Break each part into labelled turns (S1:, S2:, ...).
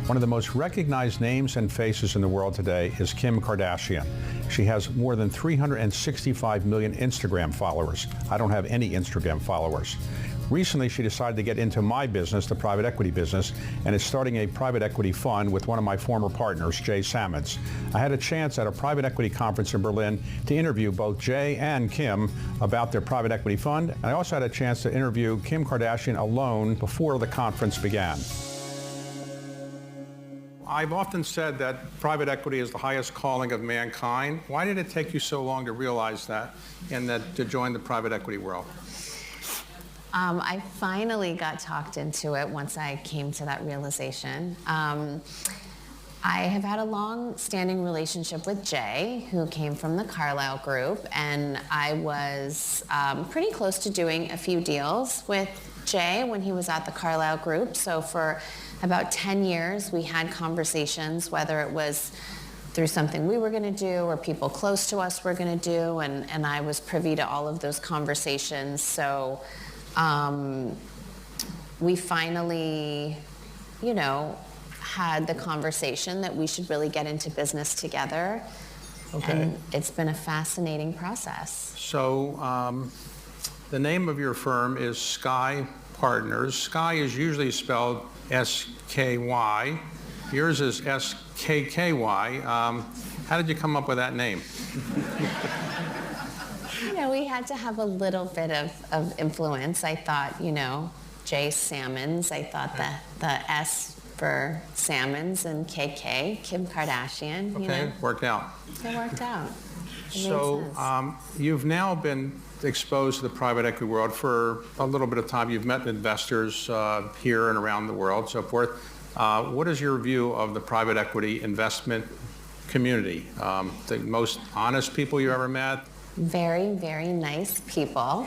S1: One of the most recognized names and faces in the world today is Kim Kardashian. She has more than 365 million Instagram followers. I don't have any Instagram followers. Recently, she decided to get into my business, the private equity business, and is starting a private equity fund with one of my former partners, Jay Sammons. I had a chance at a private equity conference in Berlin to interview both Jay and Kim about their private equity fund, and I also had a chance to interview Kim Kardashian alone before the conference began. I've often said that private equity is the highest calling of mankind. Why did it take you so long to realize that and to join the private equity world?
S2: I finally got talked into it once I came to that realization. I have had a long-standing relationship with Jay, who came from the Carlyle Group, and I was pretty close to doing a few deals with Jay when he was at the Carlyle Group. So for about 10 years, we had conversations, whether it was through something we were going to do or people close to us were going to do, and I was privy to all of those conversations. So we finally, had the conversation that we should really get into business together.
S1: Okay.
S2: And it's been a fascinating process.
S1: So the name of your firm is SKKY Partners. Sky is usually spelled S-K-Y. Yours is S-K-K-Y. How did you come up with that name?
S2: We had to have a little bit of influence. I thought, Jay Sammons. I thought the S for Sammons and KK, Kim Kardashian.
S1: Okay, worked out.
S2: It worked out.
S1: So you've now been exposed to the private equity world for a little bit of time. You've met investors here and around the world, so forth. What is your view of the private equity investment community? The most honest people you ever met?
S2: Very, very nice people.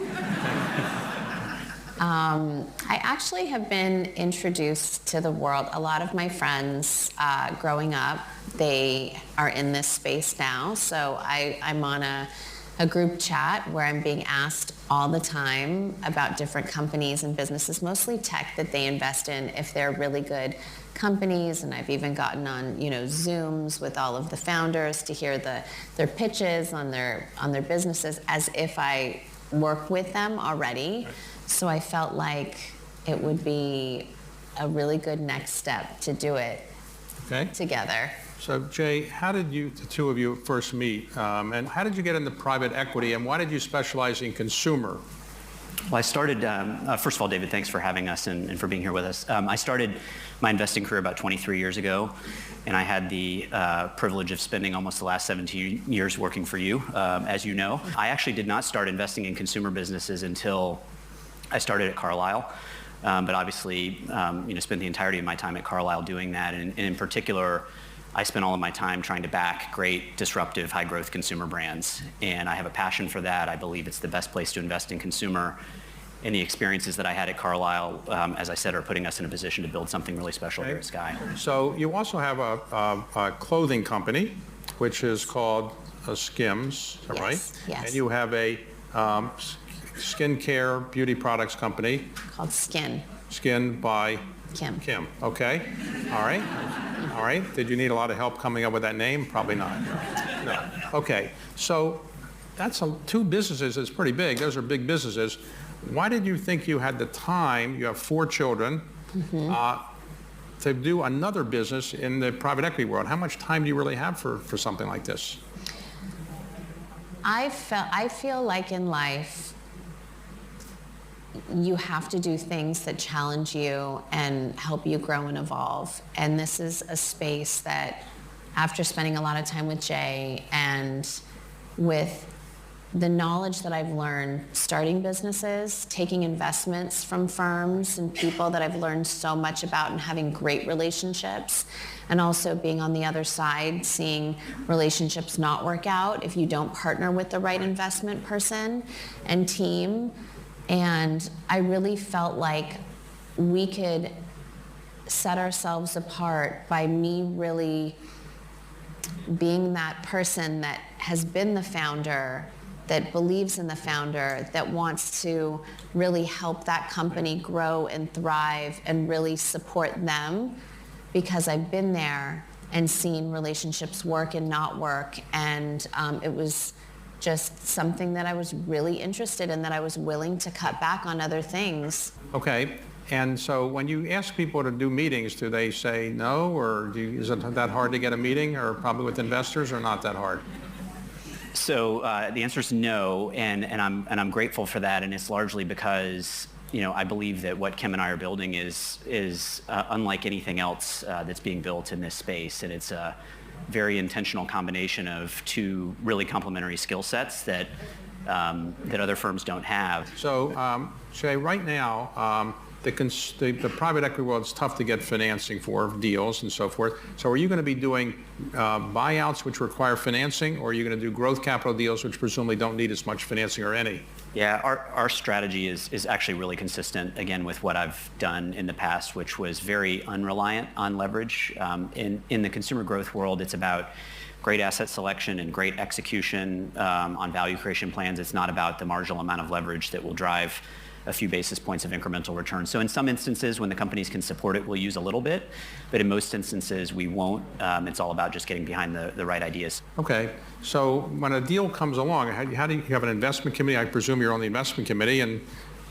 S2: I actually have been introduced to the world. A lot of my friends growing up, they are in this space now. So I'm on a group chat where I'm being asked all the time about different companies and businesses, mostly tech that they invest in, if they're really good companies. And I've even gotten on Zooms with all of the founders to hear their pitches on their businesses as if I work with them already. Right. So I felt like it would be a really good next step to do it together. So
S1: Jay, how did the two of you first meet? And how did you get into private equity, and why did you specialize in consumer?
S3: Well, I started, first of all, David, thanks for having us and for being here with us. I started my investing career about 23 years ago, and I had the privilege of spending almost the last 17 years working for you, as you know. I actually did not start investing in consumer businesses until I started at Carlyle, but obviously, spent the entirety of my time at Carlyle doing that, and in particular, I spent all of my time trying to back great, disruptive, high-growth consumer brands, and I have a passion for that. I believe it's the best place to invest in consumer, and the experiences that I had at Carlyle, as I said, are putting us in a position to build something really special here at Sky.
S1: So you also have a clothing company, which is called Skims, is that right?
S2: Yes.
S1: And you have a skincare beauty products company
S2: called Skin.
S1: Skin by
S2: Kim.
S1: Okay. All right. All right. Did you need a lot of help coming up with that name? Probably not. No. Okay. So that's two businesses. It's pretty big. Those are big businesses. Why did you think you had the time? You have 4 children. To do another business in the private equity world. How much time do you really have for something like this?
S2: I feel like in life, you have to do things that challenge you and help you grow and evolve. And this is a space that, after spending a lot of time with Jay and with the knowledge that I've learned starting businesses, taking investments from firms and people that I've learned so much about and having great relationships, and also being on the other side, seeing relationships not work out if you don't partner with the right investment person and team. And I really felt like we could set ourselves apart by me really being that person that has been the founder, that believes in the founder, that wants to really help that company grow and thrive and really support them because I've been there and seen relationships work and not work. And it was just something that I was really interested in, that I was willing to cut back on other things.
S1: Okay. And so when you ask people to do meetings, do they say no, or is it that hard to get a meeting, or probably with investors, or not that hard?
S3: So the answer is no, and I'm grateful for that, and it's largely because I believe that what Kim and I are building is unlike anything else that's being built in this space, and it's a very intentional combination of two really complementary skill sets that other firms don't have.
S1: So, Jay, right now, the private equity world is tough to get financing for deals and so forth. So are you going to be doing buyouts which require financing, or are you going to do growth capital deals which presumably don't need as much financing or any?
S3: Yeah, our strategy is actually really consistent, again, with what I've done in the past, which was very unreliant on leverage. In the consumer growth world, it's about great asset selection and great execution on value creation plans. It's not about the marginal amount of leverage that will drive a few basis points of incremental return. So in some instances, when the companies can support it, we'll use a little bit, but in most instances, we won't. It's all about just getting behind the right ideas.
S1: Okay, so when a deal comes along, how do you have an investment committee? I presume you're on the investment committee,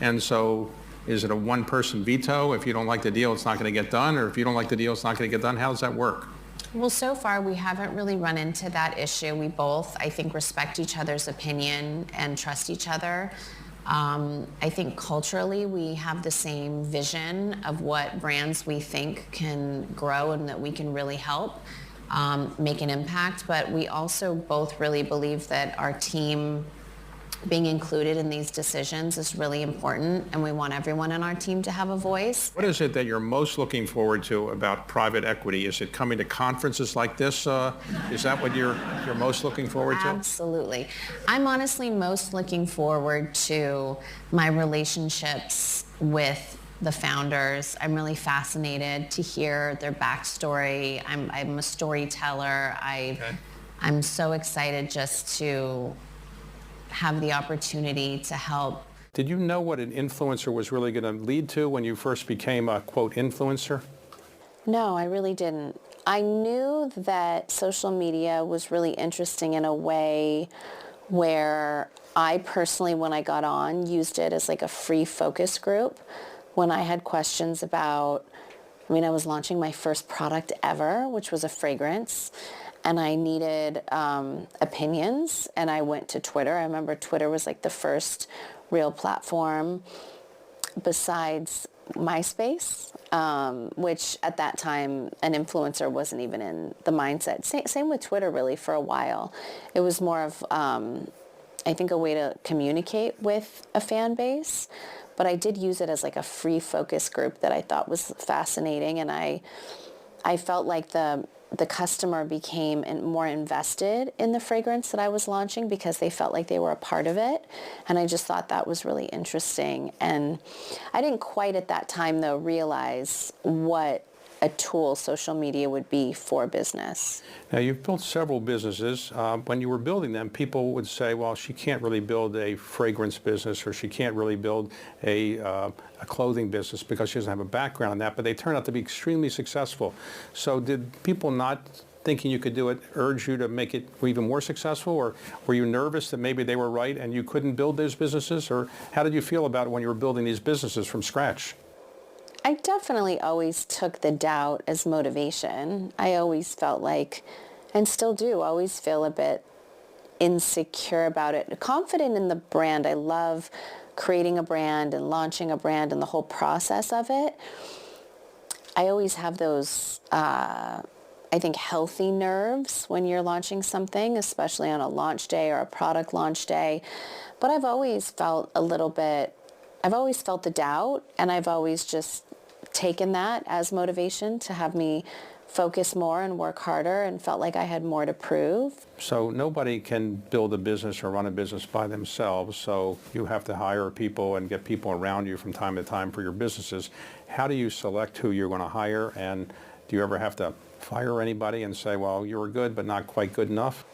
S1: and so is it a one-person veto? If you don't like the deal, it's not going to get done, or if you don't like the deal, it's not going to get done? How does that work?
S2: Well, so far we haven't really run into that issue. We both, I think, respect each other's opinion and trust each other. I think culturally we have the same vision of what brands we think can grow and that we can really help make an impact. But we also both really believe that our team being included in these decisions is really important, and we want everyone in our team to have a voice.
S1: What is it that you're most looking forward to about private equity? Is it coming to conferences like this? Is that what you're most looking forward to?
S2: Absolutely. I'm honestly most looking forward to my relationships with the founders. I'm really fascinated to hear their backstory. I'm a storyteller. I'm so excited just to have the opportunity to help.
S1: Did you know what an influencer was really going to lead to when you first became a, quote, influencer?
S2: No, I really didn't. I knew that social media was really interesting in a way where I personally, when I got on, used it as like a free focus group. When I had questions about, I was launching my first product ever, which was a fragrance, and I needed opinions, and I went to Twitter. I remember Twitter was like the first real platform besides MySpace, which at that time an influencer wasn't even in the mindset. Same with Twitter, really, for a while. It was more of, I think, a way to communicate with a fan base. But I did use it as like a free focus group that I thought was fascinating, and I felt like the customer became more invested in the fragrance that I was launching because they felt like they were a part of it. And I just thought that was really interesting. And I didn't quite at that time, though, realize what a tool social media would be for business.
S1: Now, you've built several businesses. When you were building them, people would say, well, she can't really build a fragrance business, or she can't really build a clothing business because she doesn't have a background in that, but they turned out to be extremely successful. So did people not thinking you could do it urge you to make it even more successful, or were you nervous that maybe they were right and you couldn't build those businesses? Or how did you feel about it when you were building these businesses from scratch?
S2: I definitely always took the doubt as motivation. I always felt like, and still do, always feel a bit insecure about it. Confident in the brand. I love creating a brand and launching a brand and the whole process of it. I always have those, I think, healthy nerves when you're launching something, especially on a launch day or a product launch day. But I've always felt the doubt, and I've always just taken that as motivation to have me focus more and work harder, and felt like I had more to prove.
S1: So nobody can build a business or run a business by themselves, so you have to hire people and get people around you from time to time for your businesses. How do you select who you're going to hire, and do you ever have to fire anybody and say, well, you were good but not quite good enough?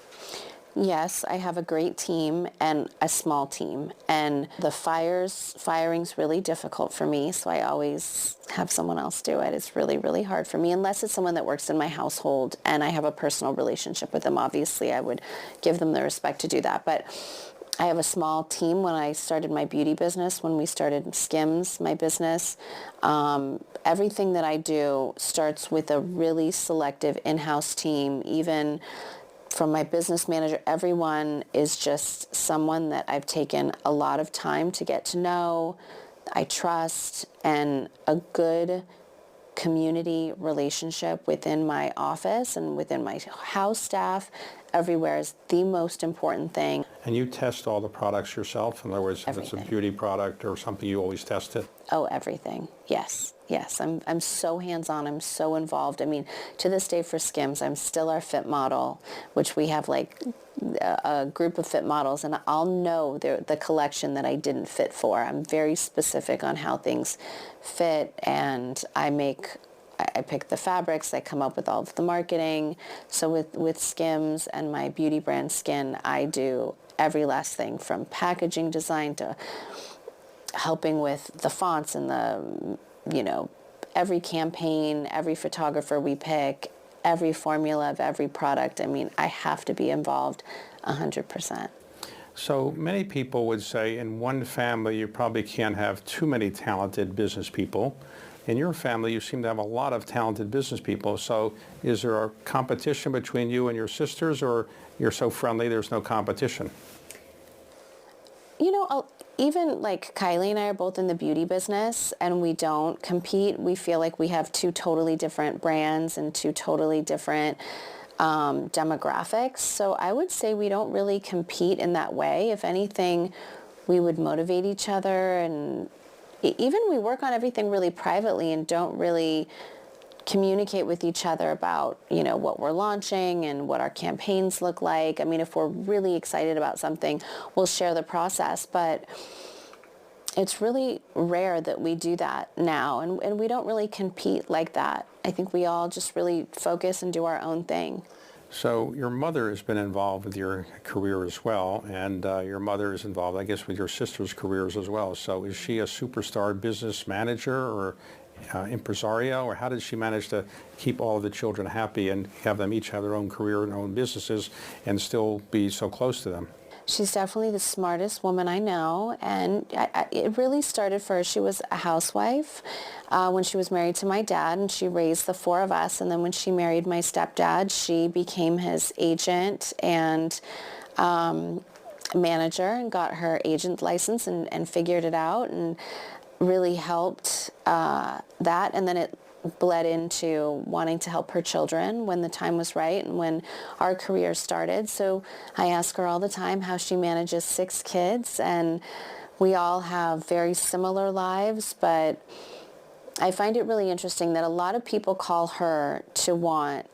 S2: Yes, I have a great team and a small team. And the firing's really difficult for me, so I always have someone else do it. It's really, really hard for me, unless it's someone that works in my household and I have a personal relationship with them. Obviously, I would give them the respect to do that. But I have a small team. When I started my beauty business, when we started Skims, my business, everything that I do starts with a really selective in-house team. Even from my business manager, everyone is just someone that I've taken a lot of time to get to know, I trust, and a good community relationship within my office and within my house staff. Everywhere is the most important thing.
S1: And you test all the products yourself? In other words, if it's a beauty product or something, you always test it?
S2: Oh, everything. Yes. I'm so hands-on. I'm so involved. I mean, to this day for Skims, I'm still our fit model, which we have like a group of fit models, and I'll know the collection that I didn't fit for. I'm very specific on how things fit, and I pick the fabrics, I come up with all of the marketing. So with Skims and my beauty brand Skin, I do every last thing from packaging design to helping with the fonts and every campaign, every photographer we pick, every formula of every product. I mean, I have to be involved 100%.
S1: So many people would say in one family you probably can't have too many talented business people. In your family, you seem to have a lot of talented business people. So is there a competition between you and your sisters, or you're so friendly there's no competition?
S2: Even like Kylie and I are both in the beauty business, and we don't compete. We feel like we have two totally different brands and two totally different demographics. So I would say we don't really compete in that way. If anything, we would motivate each other, and even we work on everything really privately and don't really communicate with each other about, what we're launching and what our campaigns look like. I mean, if we're really excited about something, we'll share the process, but it's really rare that we do that now, and we don't really compete like that. I think we all just really focus and do our own thing.
S1: So your mother has been involved with your career as well, and your mother is involved, I guess, with your sister's careers as well. So is she a superstar business manager or impresario, or how did she manage to keep all of the children happy and have them each have their own career and own businesses and still be so close to them?
S2: She's definitely the smartest woman I know, and it really started for her. She was a housewife when she was married to my dad, and she raised the four of us, and then when she married my stepdad, she became his agent and manager and got her agent license and figured it out and really helped that, and then it bled into wanting to help her children when the time was right and when our career started. So I ask her all the time how she manages 6 kids, and we all have very similar lives, but I find it really interesting that a lot of people call her to want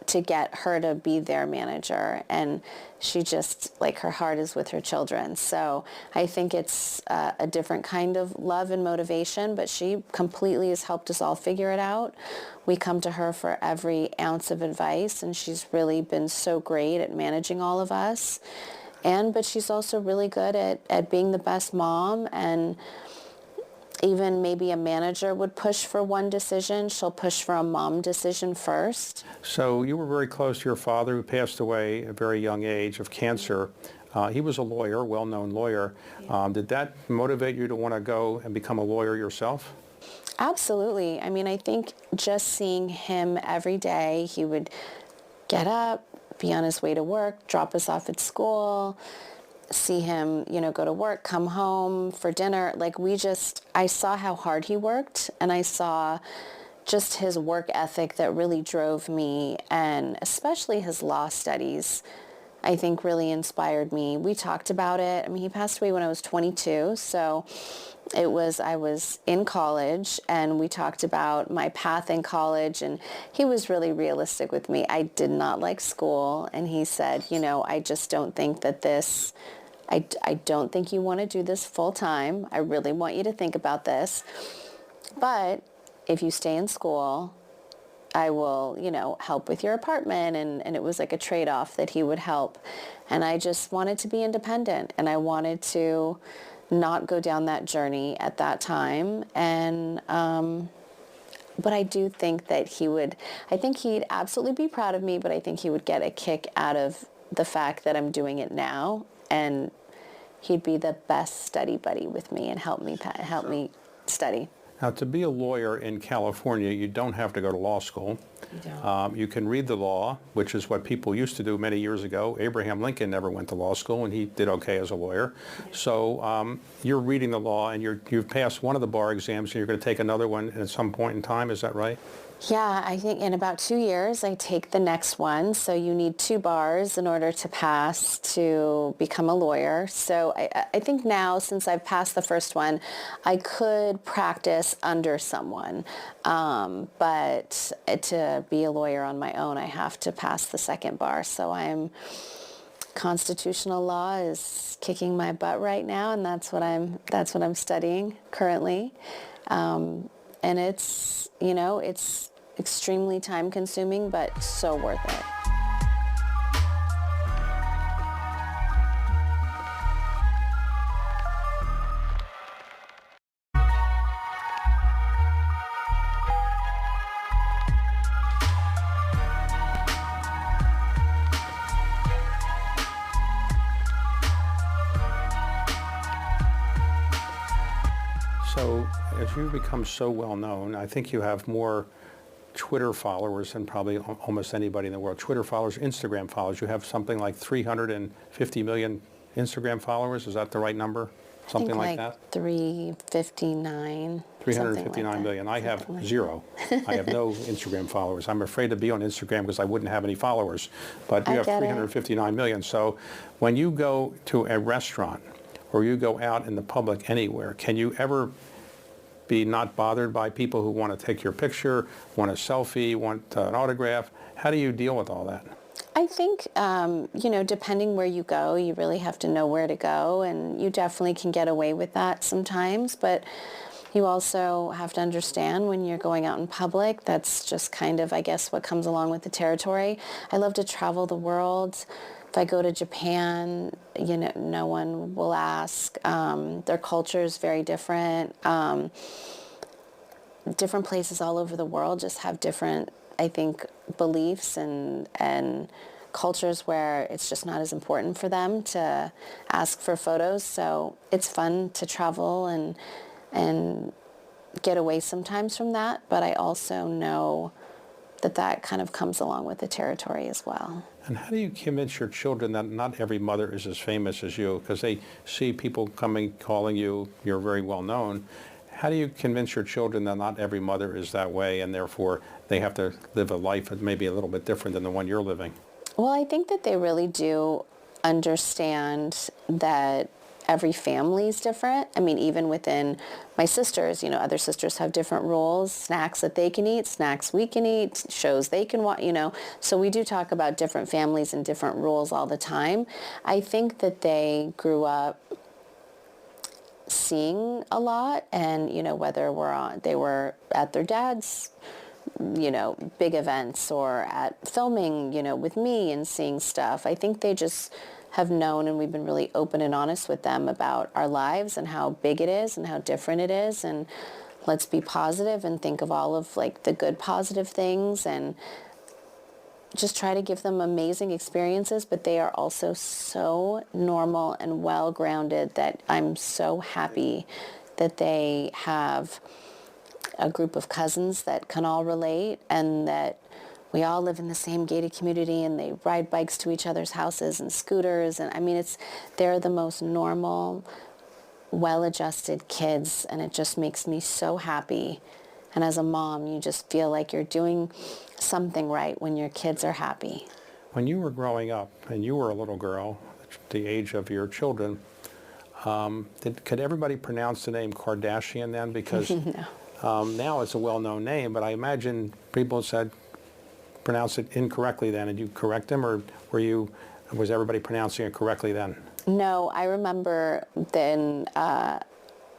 S2: to get her to be their manager, and she just, her heart is with her children. So I think it's a different kind of love and motivation, but she completely has helped us all figure it out. We come to her for every ounce of advice, and she's really been so great at managing all of us. But she's also really good at being the best mom, and even maybe a manager would push for one decision, she'll push for a mom decision first.
S1: So you were very close to your father, who passed away at a very young age of cancer. He was a lawyer, well-known lawyer. Did that motivate you to want to go and become a lawyer yourself?
S2: Absolutely. I mean, I think just seeing him every day, he would get up, be on his way to work, drop us off at school, see him, go to work, come home for dinner. I saw how hard he worked, and I saw just his work ethic that really drove me, and especially his law studies, I think really inspired me. We talked about it. I mean, he passed away when I was 22, so I was in college, and we talked about my path in college, and he was really realistic with me. I did not like school, and he said, I just don't think that I don't think you want to do this full time. I really want you to think about this. But if you stay in school, I will, help with your apartment. And it was like a trade-off that he would help. And I just wanted to be independent, and I wanted to not go down that journey at that time. And, but I do think that I think he'd absolutely be proud of me, but I think he would get a kick out of the fact that I'm doing it now. And he'd be the best study buddy with me and help me study.
S1: Now, to be a lawyer in California, you don't have to go to law school.
S2: You don't.
S1: You can read the law, which is what people used to do many years ago. Abraham Lincoln never went to law school, and he did okay as a lawyer. So you're reading the law, and you've passed one of the bar exams, and you're going to take another one at some point in time. Is that right?
S2: Yeah, I think in about 2 years I take the next one. So you need 2 bars in order to pass to become a lawyer. So I think now, since I've passed the first one, I could practice under someone. But to be a lawyer on my own, I have to pass the second bar. So constitutional law is kicking my butt right now, and that's what I'm studying currently. And it's extremely time consuming, but so worth it.
S1: So as you become so well known, I think you have more Twitter followers than probably almost anybody in the world. Twitter followers, Instagram followers. You have something like 350 million Instagram followers. Is that the right number? Something like that?
S2: 359.
S1: 359 million. I have zero. I have no Instagram followers. I'm afraid to be on Instagram because I wouldn't have any followers. But you have 359 million. So when you go to a restaurant or you go out in the public anywhere, can you ever be not bothered by people who want to take your picture, want a selfie, want an autograph? How do you deal with all that?
S2: I think, depending where you go, you really have to know where to go, and you definitely can get away with that sometimes, but you also have to understand when you're going out in public, that's just kind of, I guess, what comes along with the territory. I love to travel the world. If I go to Japan, no one will ask. Their culture is very different. Different places all over the world just have different, I think, beliefs and cultures where it's just not as important for them to ask for photos. So it's fun to travel and get away sometimes from that. But I also know that kind of comes along with the territory as well.
S1: And how do you convince your children that not every mother is as famous as you? Because they see people calling you, you're very well known. How do you convince your children that not every mother is that way, and therefore they have to live a life that may be a little bit different than the one you're living?
S2: Well, I think that they really do understand that every family is different. I mean, even within my sisters, other sisters have different rules, snacks that they can eat, snacks we can eat, shows they can watch, So we do talk about different families and different rules all the time. I think that they grew up seeing a lot, and, whether they were at their dad's, big events or at filming, with me and seeing stuff. I think they just have known, and we've been really open and honest with them about our lives and how big it is and how different it is, and let's be positive and think of all of the good positive things and just try to give them amazing experiences. But they are also so normal and well-grounded that I'm so happy that they have a group of cousins that can all relate, and that we all live in the same gated community, and they ride bikes to each other's houses and scooters. And I mean, they're the most normal, well-adjusted kids, and it just makes me so happy. And as a mom, you just feel like you're doing something right when your kids are happy.
S1: When you were growing up and you were a little girl, the age of your children, could everybody pronounce the name Kardashian then? Because
S2: No.
S1: Now it's a well-known name, but I imagine people said pronounce it incorrectly then. Did you correct them, or was everybody pronouncing it correctly then?
S2: No, I remember then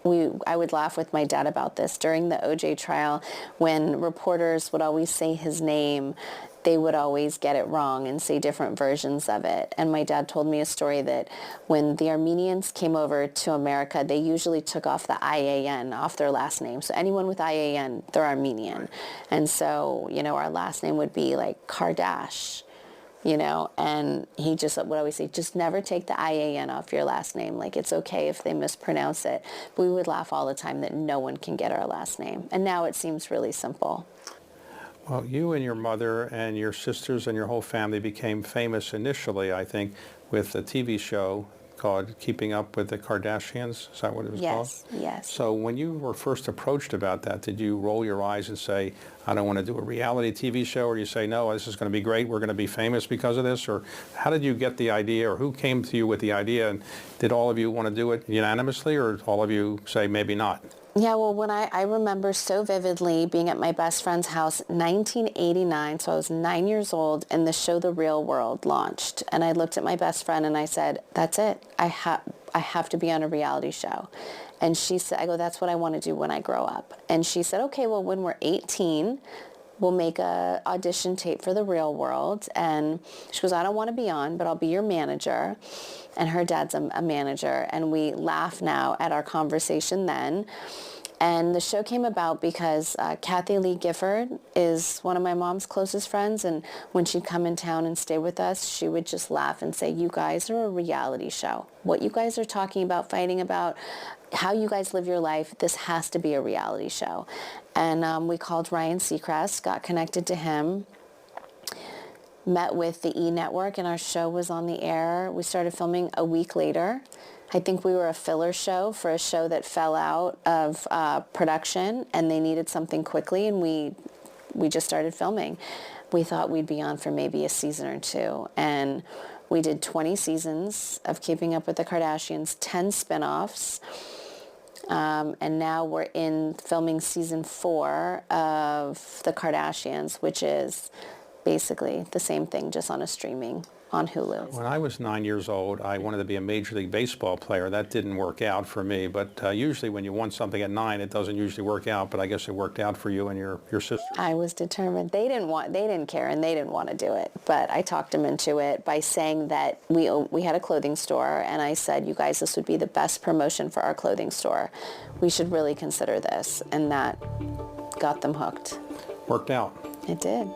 S4: I would laugh with my dad about this. During the OJ trial, when reporters would always say his name, they would always get it wrong and say different versions of it. And my dad told me a story that when the Armenians came over to America, they usually took off the IAN off their last name. So anyone with IAN, they're Armenian. And so, our last name would be like Kardashian. And he just would always say, just never take the IAN off your last name. Like, it's okay if they mispronounce it. But we would laugh all the time that no one can get our last name. And now it seems really simple.
S1: Well, you and your mother and your sisters and your whole family became famous initially, I think, with a TV show called Keeping Up with the Kardashians. Is that what it was called?
S4: Yes.
S1: So when you were first approached about that, did you roll your eyes and say, I don't want to do a reality TV show, or do you say, no, this is going to be great, we're going to be famous because of this? Or how did you get the idea, or who came to you with the idea? And did all of you want to do it unanimously, or all of you say maybe not?
S4: Yeah, well, when I remember so vividly being at my best friend's house, 1989, so I was 9 years old, and the show The Real World launched. And I looked at my best friend and I said, that's it. I have to be on a reality show. And she said, I go, that's what I want to do when I grow up. And she said, okay, well, when we're 18, we'll make a audition tape for The Real World. And she goes, I don't want to be on, but I'll be your manager. And her dad's a manager. And we laugh now at our conversation then. And the show came about because Kathy Lee Gifford is one of my mom's closest friends. And when she'd come in town and stay with us, she would just laugh and say, you guys are a reality show. What you guys are talking about, fighting about, how you guys live your life, this has to be a reality show. And we called Ryan Seacrest, got connected to him, met with the E! Network, and our show was on the air. We started filming a week later. I think we were a filler show for a show that fell out of production, and they needed something quickly, and we just started filming. We thought we'd be on for maybe a season or two, and we did 20 seasons of Keeping Up with the Kardashians, 10 spin-offs, and now we're in filming season 4 of the Kardashians, which is basically the same thing, just on a streaming on Hulu.
S1: When I was 9 years old, I wanted to be a Major League Baseball player. That didn't work out for me, but usually when you want something at 9, it doesn't usually work out, but I guess it worked out for you and your sister.
S4: I was determined. They didn't care, and they didn't want to do it, but I talked them into it by saying that we had a clothing store, and I said, you guys, this would be the best promotion for our clothing store. We should really consider this, and that got them hooked.
S1: Worked out.
S4: It did.